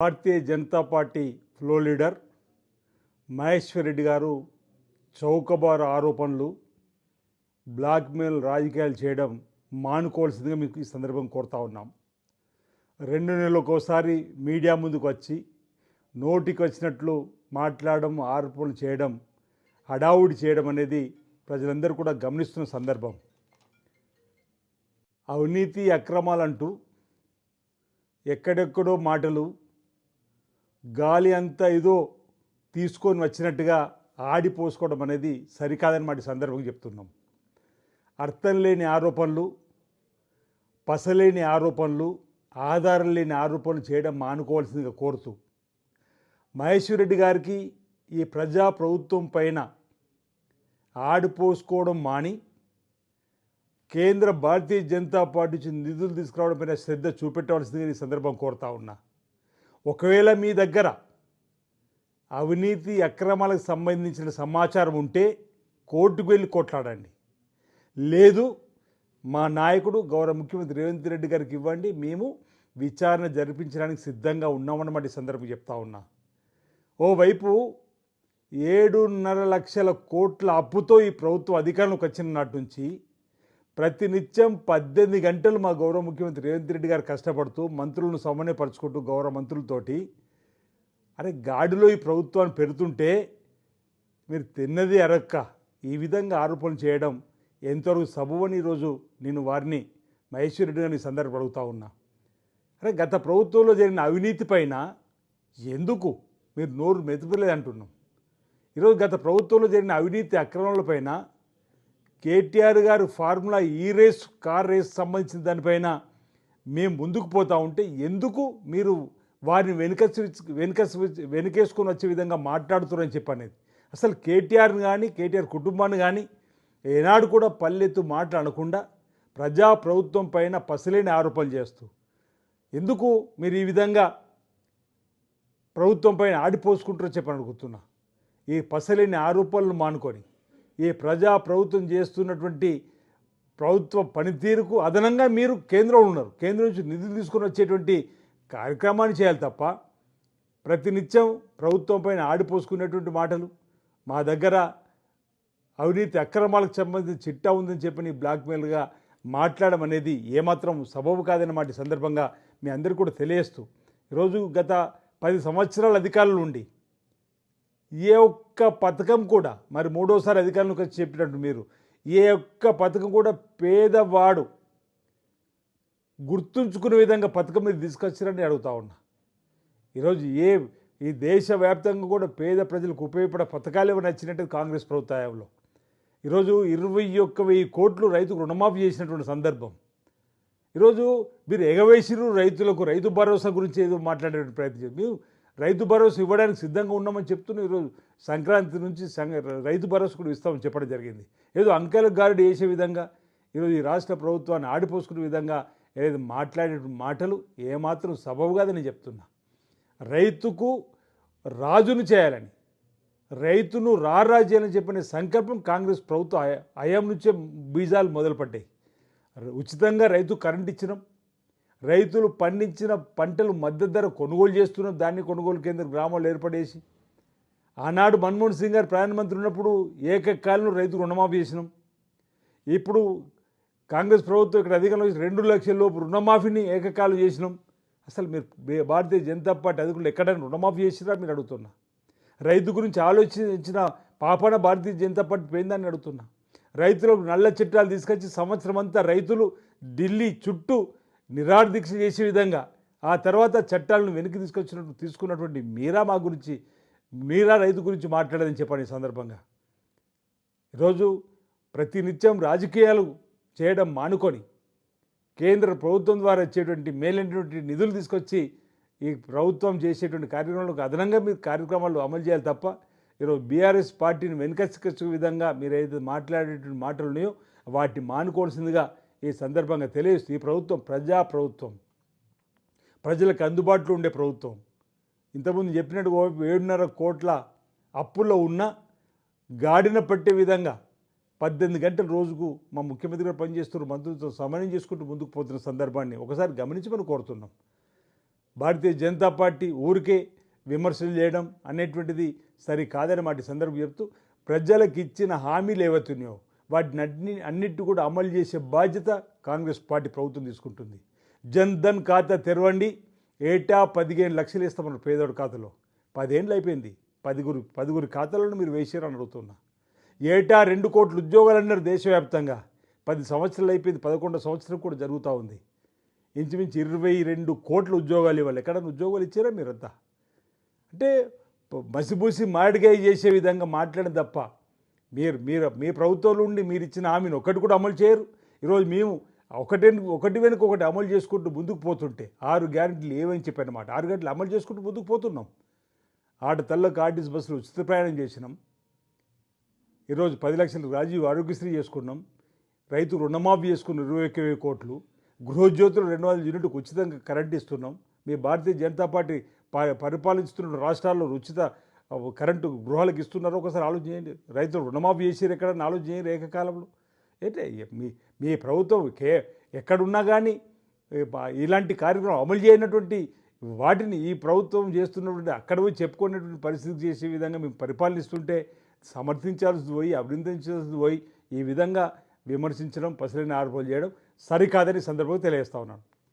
భారతీయ Janata party floor leader Maheshwar Reddy garu చౌకబారు ఆరోపణలు, blackmail రాజకీయాలు చేయడం మానుకోవాల్సిందిగా మీకు ఈ సందర్భం కోరుతా ఉన్నాం. 2 నెలలకోసారి మీడియా ముందుకు వచ్చి నోటికి వచ్చినట్లు మాట్లాడడం, ఆరోపణలు చేయడం, హడావుడి చేయడం అనేది ప్రజలందరూ కూడా గమనిస్తున్న సందర్భం. అవినీతి అక్రమాలంటూ ఎక్కడెక్కడో మాటలు, గాలి అంతా ఏదో తీసుకొని వచ్చినట్టుగా ఆడిపోసుకోవడం అనేది సరికాదని మాట సందర్భంగా చెప్తున్నాం. అర్థం లేని ఆరోపణలు, పసలేని ఆరోపణలు, ఆధారం లేని ఆరోపణలు చేయడం మానుకోవాల్సిందిగా కోరుతూ, మహేశ్వర్ రెడ్డి గారికి ఈ ప్రభుత్వం పైన ఆడిపోసుకోవడం మాని కేంద్ర భారతీయ జనతా పార్టీ నుంచి నిధులు తీసుకురావడం పైన శ్రద్ధ చూపెట్టవలసిందిగా ఈ సందర్భం కోరుతా ఉన్నా. ఒకవేళ మీ దగ్గర అవినీతి అక్రమాలకు సంబంధించిన సమాచారం ఉంటే కోర్టుకు వెళ్ళి కొట్లాడండి. లేదు, మా నాయకుడు గౌరవ ముఖ్యమంత్రి రేవంత్ రెడ్డి గారికి ఇవ్వండి, మేము విచారణ జరిపించడానికి సిద్ధంగా ఉన్నామన్నమాట ఈ సందర్భం చెప్తా ఉన్నా. ఓవైపు 7.5 లక్షల కోట్ల అప్పుతో ఈ ప్రభుత్వం అధికారంలోకి వచ్చిన నాటి నుంచి ప్రతినిత్యం 18 గంటలు మా గౌరవ ముఖ్యమంత్రి రేవంత్ రెడ్డి గారు కష్టపడుతూ మంత్రులను సమన్వయపరుచుకుంటూ గౌరవ మంత్రులతోటి గాడిలో ఈ ప్రభుత్వాన్ని పెడుతుంటే మీరు తిన్నది అరక్క ఈ విధంగా ఆరోపణలు చేయడం ఎంతవరకు సబబని ఈరోజు నేను వారిని మహేశ్వర్ రెడ్డి గారిని సందర్భం అడుగుతా ఉన్నా. గత ప్రభుత్వంలో జరిగిన అవినీతి పైన ఎందుకు మీరు నోరు మెతుపలేదు అంటున్నాం. ఈరోజు గత ప్రభుత్వంలో జరిగిన అవినీతి అక్రమాలపైన కేటీఆర్ గారు ఫార్ములా కార్ రేస్ సంబంధించిన దానిపైన మేము ముందుకు పోతూ ఉంటే ఎందుకు మీరు వారిని వెనుకేసుకొని వచ్చే విధంగా మాట్లాడుతున్నారని చెప్పనేది. అసలు కేటీఆర్ని కానీ కేటీఆర్ కుటుంబాన్ని కానీ ఏనాడు కూడా పల్లెత్తు మాట్లాడకుండా ప్రభుత్వం పైన పసలేని ఆరోపణలు చేస్తూ ఎందుకు మీరు ఈ విధంగా ప్రభుత్వం పైన ఆడిపోసుకుంటారో చెప్పని అడుగుతున్నా. ఈ పసలేని ఆరోపణలు మానుకొని ఈ ప్రభుత్వం చేస్తున్నటువంటి ప్రభుత్వ పనితీరుకు అదనంగా మీరు కేంద్రంలో ఉన్నారు, కేంద్రం నుంచి నిధులు తీసుకొని వచ్చేటువంటి కార్యక్రమాన్ని చేయాలి తప్ప ప్రతినిత్యం ప్రభుత్వం పైన ఆడిపోసుకునేటువంటి మాటలు, మా దగ్గర అవినీతి అక్రమాలకు సంబంధించి చిట్టా ఉందని చెప్పని బ్లాక్మెయిల్గా మాట్లాడడం అనేది ఏమాత్రం సబబు కాదన్నమాట సందర్భంగా మీ అందరికీ కూడా తెలియజేస్తూ, ఈరోజు గత 10 సంవత్సరాల అధికారులు ఉండి ఏ ఒక్క పథకం కూడా, మరి 3వసారి అధికారంలోకి వచ్చి చెప్పినట్టు మీరు ఏ ఒక్క పథకం కూడా పేదవాడు గుర్తుంచుకునే విధంగా పథకం మీరు తీసుకొచ్చారని అడుగుతా ఉన్నా. ఈరోజు ఈ దేశవ్యాప్తంగా కూడా పేద ప్రజలకు ఉపయోగపడే పథకాలు ఏమైనా నచ్చినట్టు కాంగ్రెస్ ప్రభుత్వంలో ఈరోజు 21,000 కోట్లు రైతుకు రుణమాఫీ చేసినటువంటి సందర్భం. ఈరోజు మీరు ఎగవేసిరు రైతులకు రైతు భరోసా గురించి ఏదో మాట్లాడే ప్రయత్నం చేసి మేము రైతు భరోసా ఇవ్వడానికి సిద్ధంగా ఉన్నామని చెప్తూనే ఈరోజు సంక్రాంతి నుంచి రైతు భరోసా కూడా ఇస్తామని చెప్పడం జరిగింది. ఏదో అంకెలకు గారడి వేసే విధంగా ఈరోజు ఈ రాష్ట్ర ప్రభుత్వాన్ని ఆడిపోసుకునే విధంగా ఏదైతే మాట్లాడే మాటలు ఏమాత్రం సబబు కాదని చెప్తున్నా. రైతుకు రాజును చేయాలని, రైతును రారాజేయాలని చెప్పిన సంకల్పం కాంగ్రెస్ ప్రభుత్వం హయాం నుంచే బీజాలు మొదలుపడ్డాయి. ఉచితంగా రైతు కరెంట్ ఇచ్చినాం, రైతులు పండించిన పంటలు మద్దతు ధర కొనుగోలు చేస్తున్నాం, దాన్ని కొనుగోలు కేంద్ర గ్రామాల్లో ఏర్పడేసి ఆనాడు మన్మోహన్ సింగ్ గారు ప్రధానమంత్రి ఉన్నప్పుడు ఏకకాలంలో రైతు రుణమాఫీ చేసినాం. ఇప్పుడు కాంగ్రెస్ ప్రభుత్వం ఇక్కడ అధికారంలో 2 లక్షల లోపు రుణమాఫీని ఏకకాలం చేసినాం. అసలు మీరు భారతీయ జనతా పార్టీ అధికారులు ఎక్కడైనా రుణమాఫీ చేసినా మీరు అడుగుతున్నా. రైతు గురించి ఆలోచించిన పాపన భారతీయ జనతా పార్టీ పోయిందని అడుగుతున్నా. రైతులకు నల్ల చట్టాలు తీసుకొచ్చి సంవత్సరం అంతా రైతులు ఢిల్లీ చుట్టూ నిరాదీక్ష చేసే విధంగా ఆ తర్వాత చట్టాలను వెనక్కి తీసుకున్నటువంటి మీరా రైతు గురించి మాట్లాడదని చెప్పండి. ఈ సందర్భంగా ఈరోజు ప్రతినిత్యం రాజకీయాలు చేయడం మానుకొని కేంద్ర ప్రభుత్వం ద్వారా వచ్చేటువంటి మేలైనటువంటి నిధులు తీసుకొచ్చి ఈ ప్రభుత్వం చేసేటువంటి కార్యక్రమాలకు అదనంగా మీరు కార్యక్రమాలు అమలు చేయాలి తప్ప ఈరోజు బీఆర్ఎస్ పార్టీని వెనుకచ్చే విధంగా మీరు ఏదైతే మాట్లాడేటువంటి మాటలు ఉన్నాయో వాటిని మానుకోవాల్సిందిగా ఈ సందర్భంగా తెలియజేస్తూ, ఈ ప్రభుత్వం ప్రభుత్వం, ప్రజలకు అందుబాటులో ఉండే ప్రభుత్వం. ఇంతకుముందు చెప్పినట్టు 7.5 కోట్ల అప్పుల్లో ఉన్న గాడిన పట్టే విధంగా 18 గంటలు రోజుకు మా ముఖ్యమంత్రి గారు పనిచేస్తున్న మంత్రులతో సమన్వయం చేసుకుంటూ ముందుకు పోతున్న సందర్భాన్ని ఒకసారి గమనించమని కోరుతున్నాం. భారతీయ జనతా పార్టీ ఊరికే విమర్శలు చేయడం అనేటువంటిది సరి కాదని మాట సందర్భం చెప్తూ ప్రజలకు ఇచ్చిన హామీలు ఏవైతున్నాయో వాటిని అన్నిటి కూడా అమలు చేసే బాధ్యత కాంగ్రెస్ పార్టీ ప్రభుత్వం తీసుకుంటుంది. జన్ ధన్ ఖాతా తెరవండి, ఏటా 15 లక్షలు ఇస్తామన్నారు పేదోడి ఖాతాలో. 10 ఏళ్ళు అయిపోయింది, 10 ఖాతాలను మీరు వేసారని అడుగుతున్నా. ఏటా 2 కోట్ల ఉద్యోగాలు అన్నారు దేశవ్యాప్తంగా. 10 సంవత్సరాలు అయిపోయింది, 11వ సంవత్సరం కూడా జరుగుతూ ఉంది. ఇంచుమించు 22 కోట్ల ఉద్యోగాలు ఇవ్వాలి. ఎక్కడన్నా ఉద్యోగాలు ఇచ్చారా మీరంతా? అంటే మసిబూసి మాడిగాయ చేసే విధంగా మాట్లాడడం తప్ప మీ ప్రభుత్వంలో ఉండి మీరు ఇచ్చిన హామీని ఒకటి కూడా అమలు చేయరు. ఈరోజు మేము ఒకటి వెనుక ఒకటి అమలు చేసుకుంటూ ముందుకు పోతుంటే 6 గ్యారెంటీలు ఏమని చెప్పానమాట 6 గంటలు అమలు చేసుకుంటూ ముందుకు పోతున్నాం. ఆడతల్లకు ఆర్టీసీ బస్సులు ఉచిత ప్రయాణం చేసినాం. ఈరోజు 10 లక్షలు రాజీవ్ ఆరోగ్యశ్రీ చేసుకున్నాం. రైతు రుణమాఫీ చేసుకున్న 21 కోట్లు. గృహజ్యోతులు 200 యూనిట్లకు ఉచితంగా కరెంట్ ఇస్తున్నాం. మీ భారతీయ జనతా పార్టీ పరిపాలిస్తున్న రాష్ట్రాల్లో ఉచిత కరెంటు గృహాలకు ఇస్తున్నారో ఒకసారి ఆలోచన చేయండి. రైతులు రుణమాఫీ చేసారు ఎక్కడన్నా ఆలోచన చేయండి ఏకకాలంలో. అయితే మీ ప్రభుత్వం ఎక్కడున్నా కానీ ఇలాంటి కార్యక్రమం అమలు చేయనటువంటి వాటిని ఈ ప్రభుత్వం చేస్తున్నటువంటి అక్కడ పోయి చెప్పుకునేటువంటి పరిస్థితి చేసే విధంగా మేము పరిపాలనిస్తుంటే సమర్థించాల్సింది పోయి అభినందించాల్సింది పోయి ఈ విధంగా విమర్శించడం, పసలేని ఆరోపణలు చేయడం సరికాదని సందర్భంగా తెలియజేస్తా ఉన్నాను.